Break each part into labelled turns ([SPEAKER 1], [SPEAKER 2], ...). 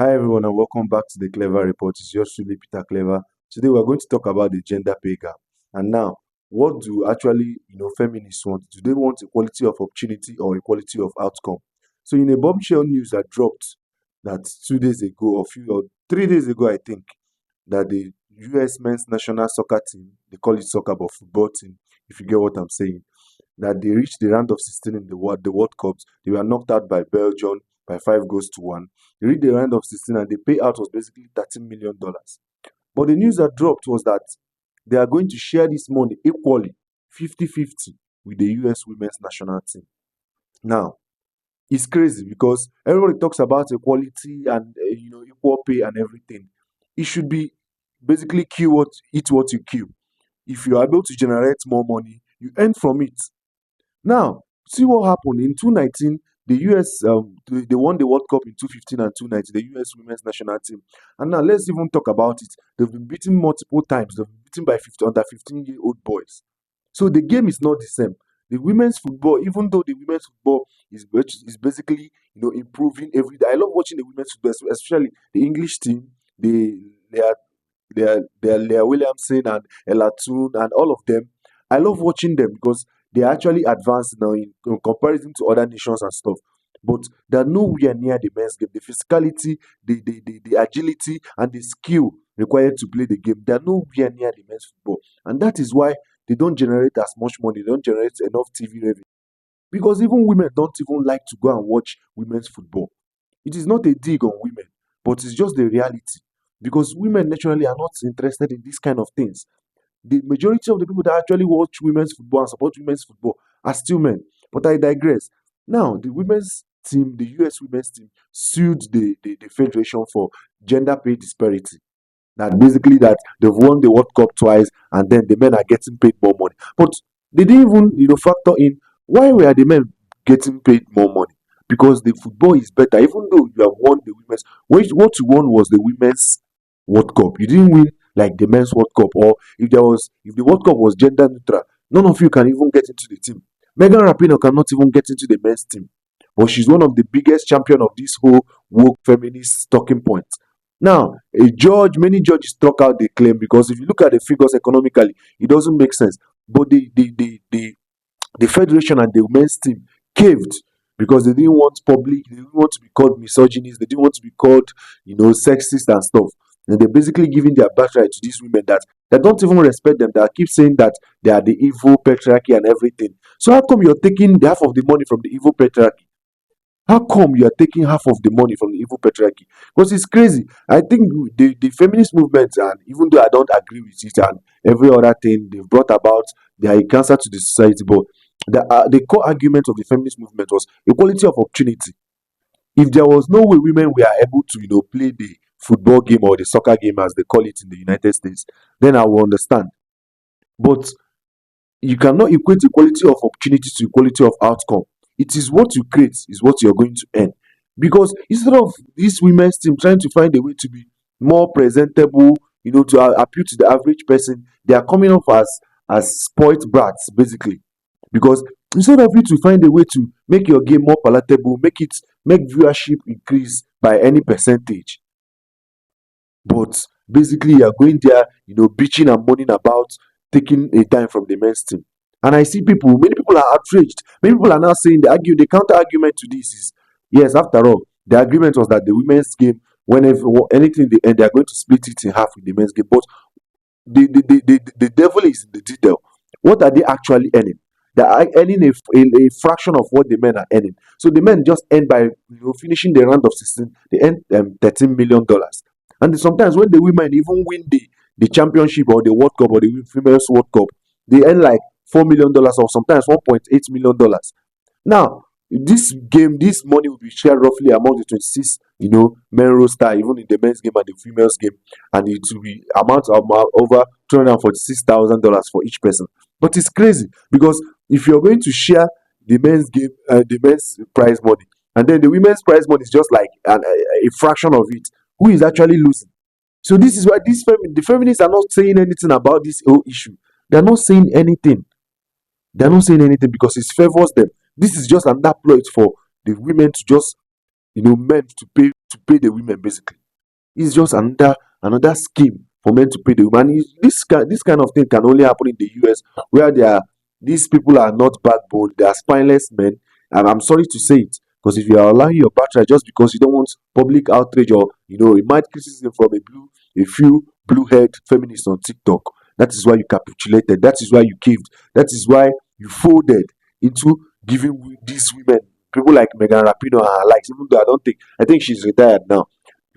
[SPEAKER 1] Hi everyone and welcome back to the Clever Report. It's yours truly, Peter Clever. Today we're going to talk about the gender pay gap. And now, what do actually feminists want? Do they want equality of opportunity or equality of outcome? So in a bombshell news that dropped that 2 days ago or 3 days ago, I think, that the US men's national soccer team, they call it soccer but football team, if you get what I'm saying, that they reached the round of 16 in the World Cups. They were knocked out by Belgium by 5 goals to 1. They reached the round of 16 and the payout was basically $13 million. But the news that dropped was that they are going to share this money equally, 50-50, with the US women's national team. Now, it's crazy because everybody talks about equality and equal pay and everything. It should be basically eat what you kill. If you are able to generate more money, you earn from it. Now, see what happened in 2019. The US they won the World Cup in 2015 and 2019. The US women's national team, and now let's even talk about it. They've been beaten multiple times. They've been beaten by 50, under 15-year-old boys. So the game is not the same. The women's football, even though the women's football is basically improving every day. I love watching the women's football, especially the English team. They are Leah Williamson and Ella Toon and all of them. I love watching them because they are actually advanced now in comparison to other nations and stuff. But they're nowhere near the men's game. The physicality, the agility, and the skill required to play the game, they're nowhere near the men's football. And that is why they don't generate as much money, they don't generate enough TV revenue. Because even women don't even like to go and watch women's football. It is not a dig on women, but it's just the reality. Because women naturally are not interested in these kind of things. The majority of the people that actually watch women's football and support women's football are still men. But I digress. Now, the women's team, the US women's team, sued the federation for gender pay disparity. That basically that they've won the World Cup twice and then the men are getting paid more money. But they didn't even factor in why were the men getting paid more money? Because the football is better, even though you have won the women's. What you won was the women's World Cup. You didn't win like the men's World Cup, or if the World Cup was gender neutral, none of you can even get into the team. Megan Rapinoe cannot even get into the men's team, but she's one of the biggest champion of this whole woke feminist talking point. Now, many judges struck out the claim because if you look at the figures economically, it doesn't make sense. But the federation and the men's team caved because they didn't want to be called misogynist, they didn't want to be called, sexist and stuff. And they're basically giving their birthright to these women that don't even respect them, that keep saying that they are the evil patriarchy and everything. So how come you're taking half of the money from the evil patriarchy? How come you are taking half of the money from the evil patriarchy? Because it's crazy. I think the feminist movement, and even though I don't agree with it and every other thing they've brought about, they are a cancer to the society. But the core argument of the feminist movement was equality of opportunity. If there was no way women were able to, play the football game or the soccer game as they call it in the United States, then I will understand. But you cannot equate equality of opportunity to equality of outcome. It is what you create, is what you're going to earn. Because instead of this women's team trying to find a way to be more presentable, to appeal to the average person, they are coming off as spoilt brats, basically. Because instead of you to find a way to make your game more palatable, make viewership increase by any percentage, but basically you're going there, bitching and moaning about taking a dime from the men's team. And I see many people are outraged. Many people are now saying the counter argument to this is yes, after all, the agreement was that the women's game, whenever anything they end, they are going to split it in half with the men's game. But the devil is in the detail. What are they actually earning? They are earning a fraction of what the men are earning. So the men just end by finishing the round of 16, they earn $13 million. And sometimes when the women even win the championship or the World Cup or the females World Cup, they earn like $4 million or sometimes $1.8 million. Now, this money will be shared roughly among the 26, men roster, even in the men's game and the females game, and it will be amount of over $246,000 for each person. But it's crazy because if you're going to share the men's prize money, and then the women's prize money is just like a fraction of it, who is actually losing? So this is why the feminists are not saying anything about this whole issue. They're not saying anything. They're not saying anything because it favors them. This is just another ploy for the women to just men to pay the women basically. It's just another scheme for men to pay the woman. This kind of thing can only happen in the US, where these people are not backbone, they are spineless men. And I'm sorry to say it, because if you are allowing your partner just because you don't want public outrage, or a mild criticism from a few blue haired feminists on TikTok, that is why you capitulated. That is why you caved. That is why you folded into giving these women, people like Megan Rapinoe and her likes, even though I think she's retired now.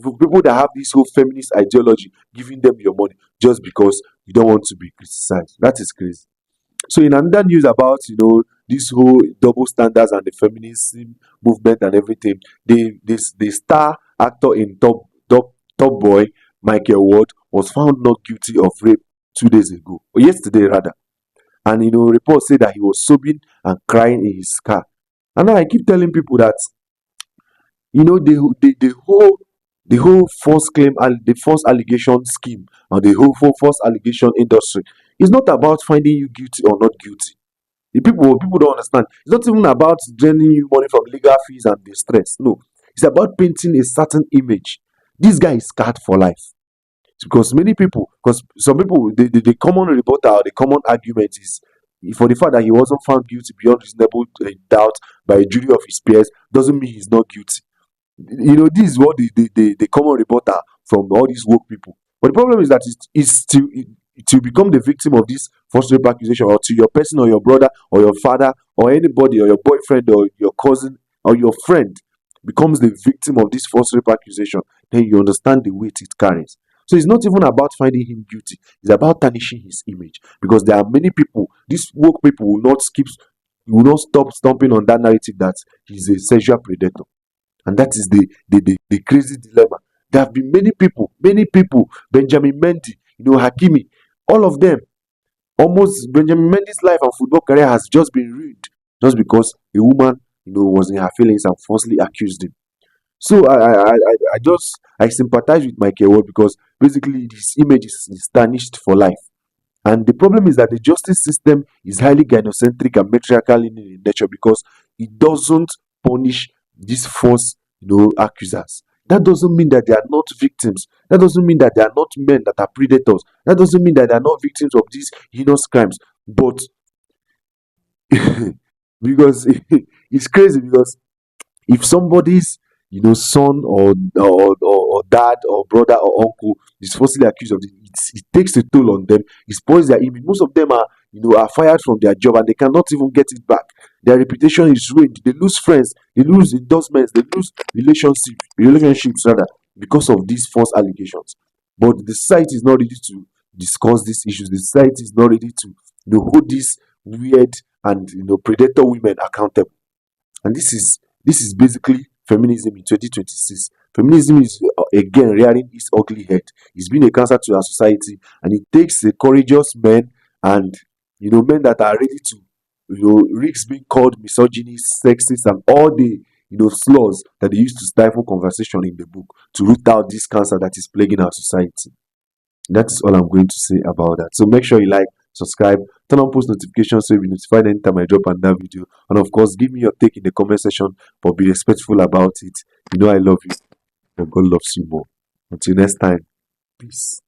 [SPEAKER 1] For people that have this whole feminist ideology, giving them your money just because you don't want to be criticized. That is crazy. So in another news about this whole double standards and the feminism movement and everything, the star actor in Top Boy, Michael Ward, was found not guilty of rape 2 days ago, or yesterday rather. And reports say that he was sobbing and crying in his car. And now I keep telling people that the whole the false allegation scheme, and the whole false allegation industry is not about finding you guilty or not guilty. The people don't understand. It's not even about draining you money from legal fees and the stress. No, it's about painting a certain image. This guy is scarred for life. Because some people, the common rebuttal, the common argument is, for the fact that he wasn't found guilty beyond reasonable doubt by a jury of his peers doesn't mean he's not guilty. This is what the common rebuttal from all these woke people. But the problem is that it's to become the victim of this false rape accusation, or to your person, or your brother, or your father, or anybody, or your boyfriend, or your cousin, or your friend becomes the victim of this false rape accusation, then you understand the weight it carries. So it's not even about finding him guilty, it's about tarnishing his image. Because there are many people, these woke people will not stop stomping on that narrative that he's a sexual predator. And that is the crazy dilemma. There have been many people, Benjamin Mendy, Hakimi, all of them. Almost Benjamin Mendy's life and football career has just been ruined just because a woman, was in her feelings and falsely accused him. So I sympathize with Michael Ward, because basically his image is tarnished for life. And the problem is that the justice system is highly gynocentric and matriarchal in nature, because it doesn't punish these false, accusers. That doesn't mean that they are not victims. That doesn't mean that they are not men that are predators. That doesn't mean that they are not victims of these heinous crimes. But because it's crazy, because if somebody's son, or dad, or brother, or uncle is falsely accused of it takes a toll on them. It spoils their image. Most of them are fired from their job, and they cannot even get it back. Their reputation is ruined. They lose friends, they lose endorsements, they lose relationships rather, because of these false allegations. But the society is not ready to discuss these issues. The society is not ready to hold these weird and predator women accountable. And this is basically feminism in 2026. Feminism is again rearing its ugly head. It's been a cancer to our society, and it takes a courageous men, and men that are ready to risk being called misogynist, sexist, and all the slurs that they used to stifle conversation in the book, to root out this cancer that is plaguing our society. That is all I'm going to say about that. So make sure you like, subscribe, turn on post notifications so you'll be notified anytime I drop another video. And of course, give me your take in the comment section, but be respectful about it. I love you, and God loves you more. Until next time, peace.